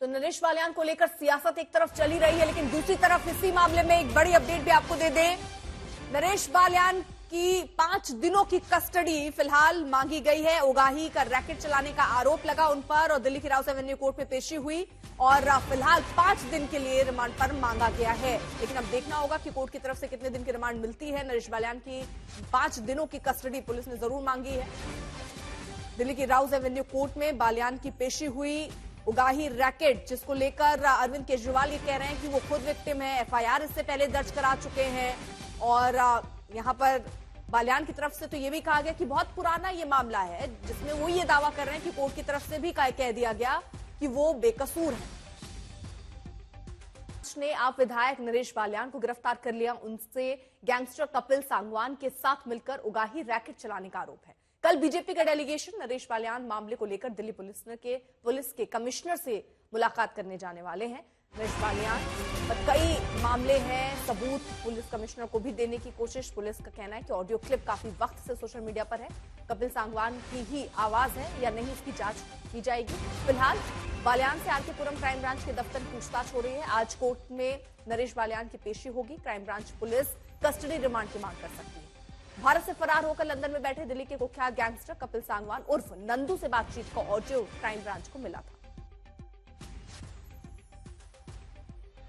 तो नरेश बालियान को लेकर सियासत एक तरफ चली रही है, लेकिन दूसरी तरफ इसी मामले में एक बड़ी अपडेट भी आपको दे दें। नरेश बालियान की 5 दिनों की कस्टडी फिलहाल मांगी गई है। उगाही का रैकेट चलाने का आरोप लगा उन पर और दिल्ली की राउस एवेन्यू कोर्ट में पेशी हुई और फिलहाल 5 दिन के लिए रिमांड पर मांगा गया है। लेकिन अब देखना होगा कि कोर्ट की तरफ से कितने दिन की रिमांड मिलती है। नरेश बालियान की 5 दिनों की कस्टडी पुलिस ने जरूर मांगी है। दिल्ली की राउस एवेन्यू कोर्ट में बालियान की पेशी हुई। उगाही रैकेट जिसको लेकर अरविंद केजरीवाल ये कह रहे हैं कि वो खुद विक्टिम है, एफआईआर इससे पहले दर्ज करा चुके हैं और यहां पर बालियान की तरफ से तो ये भी कहा गया कि बहुत पुराना ये मामला है, जिसमें वो ये दावा कर रहे हैं कि कोर्ट की तरफ से भी कह दिया गया कि वो बेकसूर है। ने आप विधायक नरेश बालियान को गिरफ्तार कर लिया। उनसे गैंगस्टर कपिल सांगवान के साथ मिलकर उगाही रैकेट चलाने का आरोप है। कल बीजेपी का डेलीगेशन नरेश बालियान मामले को लेकर दिल्ली पुलिस के कमिश्नर से मुलाकात करने जाने वाले हैं। नरेश बालियान पर कई मामले हैं, सबूत पुलिस कमिश्नर को भी देने की कोशिश। पुलिस का कहना है कि ऑडियो क्लिप काफी वक्त से सोशल मीडिया पर है। कपिल सांगवान की ही आवाज है या नहीं, इसकी जांच की जाएगी। फिलहाल बालियान से आरके पुरम क्राइम ब्रांच के दफ्तर में पूछताछ हो रही है। आज कोर्ट में नरेश बालियान की पेशी होगी। Crime branch police custody remand की मांग कर सकती है। भारत से फरार होकर लंदन में बैठे दिल्ली के कुख्यात गैंगस्टर कपिल सांगवान उर्फ नंदू से बातचीत का ऑडियो क्राइम ब्रांच को मिला था।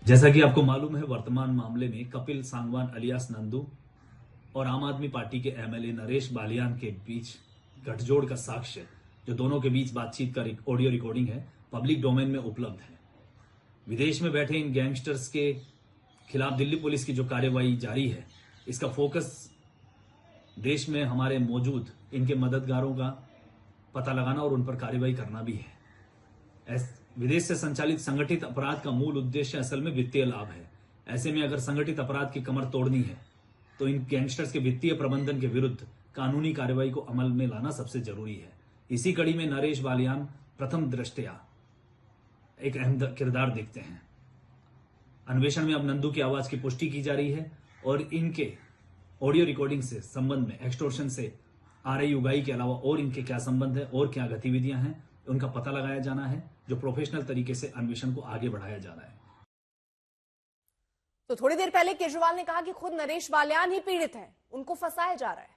जैसा कि आपको मालूम है, वर्तमान मामले में कपिल सांगवान अलियास नंदू और आम आदमी पार्टी के एमएलए नरेश बालियान के बीच गठजोड़ का साक्ष्य, जो दोनों के बीच बातचीत का ऑडियो रिकॉर्डिंग है, पब्लिक डोमेन में उपलब्ध है। विदेश में बैठे इन गैंगस्टर्स के खिलाफ दिल्ली पुलिस की जो कार्यवाही जारी है, इसका फोकस देश में हमारे मौजूद इनके मददगारों का पता लगाना और उन पर कार्रवाई करना भी है। विदेश से संचालित संगठित अपराध का मूल उद्देश्य असल में वित्तीय लाभ है। ऐसे में अगर संगठित अपराध की कमर तोड़नी है तो इन गैंगस्टर्स के वित्तीय प्रबंधन के विरुद्ध कानूनी कार्रवाई को अमल में लाना सबसे जरूरी है। इसी कड़ी में नरेश बालियान प्रथम दृष्टया एक अहम किरदार देखते हैं। अन्वेषण में अब नंदू की आवाज की पुष्टि की जा रही है और इनके ऑडियो रिकॉर्डिंग से संबंध में एक्सटॉर्शन से आ रही उगाही के अलावा और इनके क्या संबंध है और क्या गतिविधियां हैं, उनका पता लगाया जाना है, जो प्रोफेशनल तरीके से अन्वेषण को आगे बढ़ाया जाना है। तो थोड़ी देर पहले केजरीवाल ने कहा कि खुद नरेश बालियान ही पीड़ित हैं, उनको फंसाया जा रहा है।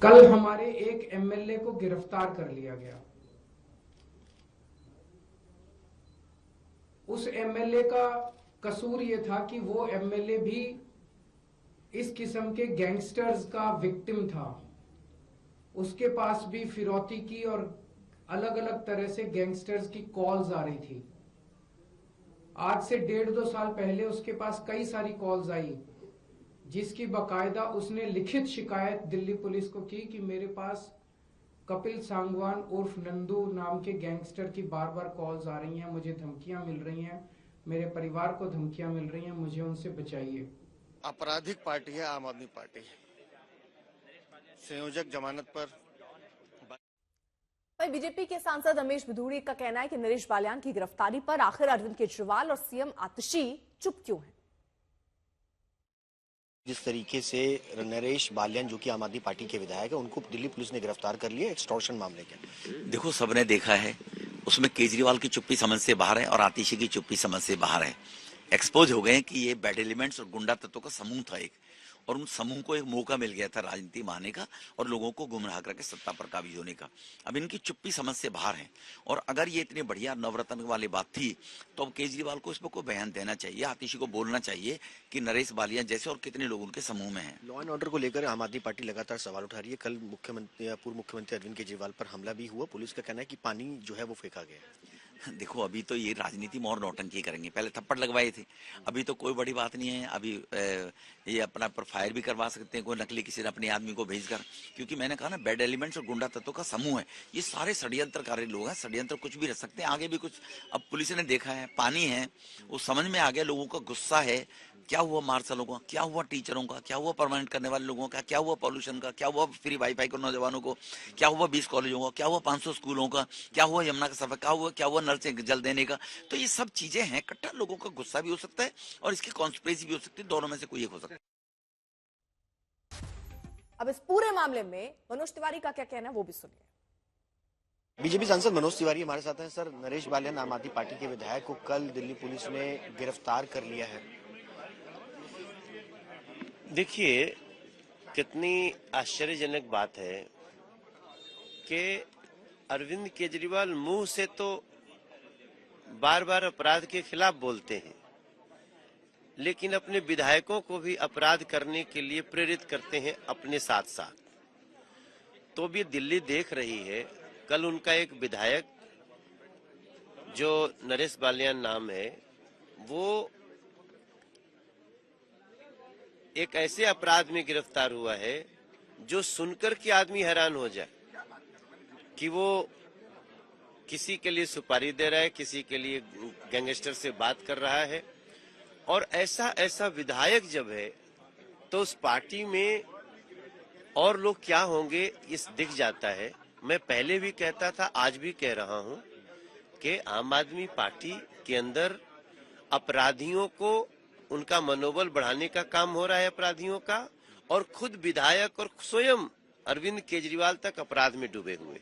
कल हमारे एक एमएलए को गिरफ्तार कर लिया गया। उस एमएलए का कसूर यह था कि वो एमएलए भी इस किस्म के गैंगस्टर्स का विक्टिम था। उसके पास भी फिरौती की और अलग अलग तरह से गैंगस्टर्स की कॉल्स आ रही थी। आज से 1.5-2 साल पहले उसके पास कई सारी कॉल्स आई, जिसकी बाकायदा उसने लिखित शिकायत दिल्ली पुलिस को की कि मेरे पास कपिल सांगवान उर्फ नंदू नाम के गैंगस्टर की बार बार कॉल्स आ रही हैं, मुझे धमकियां मिल रही हैं, मेरे परिवार को धमकियां मिल रही हैं, मुझे उनसे बचाइए। आपराधिक पार्टी है आम आदमी पार्टी, संयोजक जमानत पर। बीजेपी के सांसद रमेश बिधूड़ी का कहना है कि नरेश बालियान की गिरफ्तारी पर आखिर अरविंद केजरीवाल और सीएम आतिशी चुप क्यों हैं? जिस तरीके से नरेश बालियान जो कि आम आदमी पार्टी के विधायक है, उनको दिल्ली पुलिस ने गिरफ्तार कर लिया एक्सटॉर्शन मामले के। देखो, सबने देखा है, उसमें केजरीवाल की चुप्पी समझ से बाहर है और आतिशी की चुप्पी समझ से बाहर है। एक्सपोज हो गए कि ये बैड एलिमेंट्स और गुंडा तत्वों का समूह था एक, और उन समूह को एक मौका मिल गया था राजनीति में आने का और लोगों को गुमराह करके सत्ता पर काबिज होने का। अब इनकी चुप्पी समझ से बाहर है और अगर ये इतनी बढ़िया नवरत्न वाली बात थी तो अब केजरीवाल को इस पर कोई बयान देना चाहिए, आतिशी को बोलना चाहिए कि नरेश बालियान जैसे और कितने लोग उनके समूह में हैं। लॉ एंड ऑर्डर को लेकर आम आदमी पार्टी लगातार सवाल उठा रही है। कल पूर्व मुख्यमंत्री अरविंद केजरीवाल पर हमला भी हुआ। पुलिस का कहना है कि पानी जो है वो फेंका गया। देखो, अभी तो ये राजनीति में और नौटंकी करेंगे। पहले थप्पड़ लगवाए थे, अभी तो कोई बड़ी बात नहीं है। अभी ये अपना पर फायर भी करवा सकते हैं कोई नकली किसी ने अपने आदमी को भेजकर, क्योंकि मैंने कहा ना, बैड एलिमेंट्स और गुंडा तत्वों का समूह है। ये सारे षड्यंत्रकारी लोग हैं, षड्यंत्र कुछ भी रख सकते हैं, आगे भी कुछ। अब पुलिस ने देखा है, पानी है, वो समझ में आ गया, लोगों का गुस्सा है। क्या हुआ मार्शलों का, क्या हुआ टीचरों का, क्या हुआ परमानेंट करने वाले लोगों का, क्या हुआ पॉल्यूशन का, क्या हुआ फ्री वाईफाई को नौजवानों को, क्या हुआ 20 कॉलेजों का, क्या हुआ 500 स्कूलों का, क्या हुआ यमुना का सफर, क्या हुआ नल से जल देने का। तो ये सब चीजें हैं। कट्टर लोगों का गुस्सा भी हो सकता है और इसकी कॉन्स्पिरेसी भी हो सकती है, दोनों में से कोई एक हो सकता है। अब इस पूरे मामले में मनोज तिवारी का क्या कहना है वो भी सुनिए। बीजेपी सांसद मनोज तिवारी हमारे साथ हैं। सर, नरेश बालियान आम आदमी पार्टी के विधायक को कल दिल्ली पुलिस ने गिरफ्तार कर लिया है। देखिए, कितनी आश्चर्यजनक बात है कि अरविंद केजरीवाल मुंह से तो बार बार अपराध के खिलाफ बोलते हैं, लेकिन अपने विधायकों को भी अपराध करने के लिए प्रेरित करते हैं अपने साथ साथ। तो भी दिल्ली देख रही है, कल उनका एक विधायक जो नरेश बालियान नाम है, वो एक ऐसे अपराध में गिरफ्तार हुआ है जो सुनकर के आदमी हैरान हो जाए कि वो किसी के लिए सुपारी दे रहा है, किसी के लिए गैंगस्टर से बात कर रहा है। और ऐसा विधायक जब है तो उस पार्टी में और लोग क्या होंगे इस दिख जाता है। मैं पहले भी कहता था, आज भी कह रहा हूं कि आम आदमी पार्टी के अंदर अपराधियों को उनका मनोबल बढ़ाने का काम हो रहा है अपराधियों का, और खुद विधायक और स्वयं अरविंद केजरीवाल तक अपराध में डूबे हुए।